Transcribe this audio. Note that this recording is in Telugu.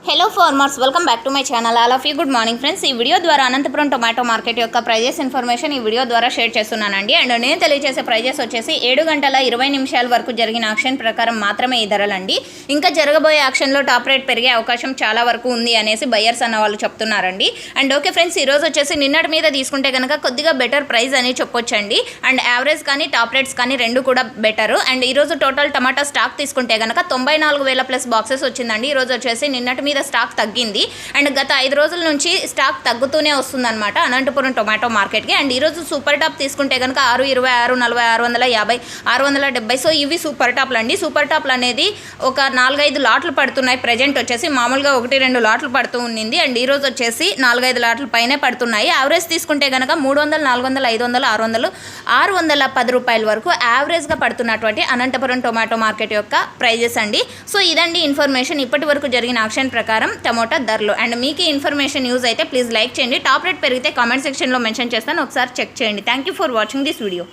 Hello farmers, welcome back to my channel. All of you good morning friends. ఈ వీడియో ద్వారా అనంతపురం టొమాటో మార్కెట్ యొక్క ప్రైజెస్ ఇన్ఫర్మేషన్ ఈ వీడియో ద్వారా షేర్ చేస్తున్నానండి. అండ్ నేను తెలియజేసే ప్రైజెస్ వచ్చేసి 7:20 వరకు జరిగిన ఆక్షన్ ప్రకారం మాత్రమే ఈ ధరలండి. ఇంకా జరగబోయే ఆక్షన్లో టాప్ రేట్ పెరిగే అవకాశం చాలా వరకు ఉంది అనేసి బయ్యర్స్ అన్న వాళ్ళు చెప్తున్నారండి. అండ్ ఓకే ఫ్రెండ్స్, ఈరోజు వచ్చేసి నిన్నటి మీద తీసుకుంటే కనుక కొద్దిగా బెటర్ ప్రైస్ అని చెప్పొచ్చండి. అండ్ యావరేజ్ కానీ టాప్ రేట్స్ కానీ రెండు కూడా బెటర్. అండ్ ఈరోజు టోటల్ టమాటా స్టాక్ తీసుకుంటే కనుక 94,000 ప్లస్ బాక్సెస్ వచ్చిందండి. ఈరోజు వచ్చేసి నిన్నటి మీద స్టాక్ తగ్గింది. అండ్ గత 5 రోజుల నుంచి స్టాక్ తగ్గుతూనే వస్తుందన్నమాట అనంతపురం టొమాటో మార్కెట్కి. అండ్ ఈరోజు సూపర్ టాప్ తీసుకుంటే కనుక 620, 640, 650, 670. సో ఇవి సూపర్ టాప్లు అండి. సూపర్ టాప్లు అనేది ఒక 4-5 లాట్లు పడుతున్నాయి. ప్రజెంట్ వచ్చేసి మామూలుగా 1-2 లాట్లు పడుతూ ఉండింది. అండ్ ఈరోజు వచ్చేసి 4-5 లాట్ల పైనే పడుతున్నాయి. యావరేజ్ తీసుకుంటే కనుక 300, 400, 500, 600, 610 రూపాయల వరకు యావరేజ్గా పడుతున్నటువంటి అనంతపురం టొమాటో మార్కెట్ యొక్క ప్రైజెస్ అండి. సో ఇదండి ఇన్ఫర్మేషన్ ఇప్పటి వరకు జరిగిన ఆక్షన్ ప్రకారం టమోటా ధరలు. అండ్ మీకు ఈ ఇన్ఫర్మేషన్ యూజ్ అయితే ప్లీజ్ లైక్ చేయండి. టాప్ రేట్ పెరిగితే కామెంట్ సెక్షన్లో మెన్షన్ చేస్తాను, ఒకసారి చెక్ చేయండి. Thank you for watching this video.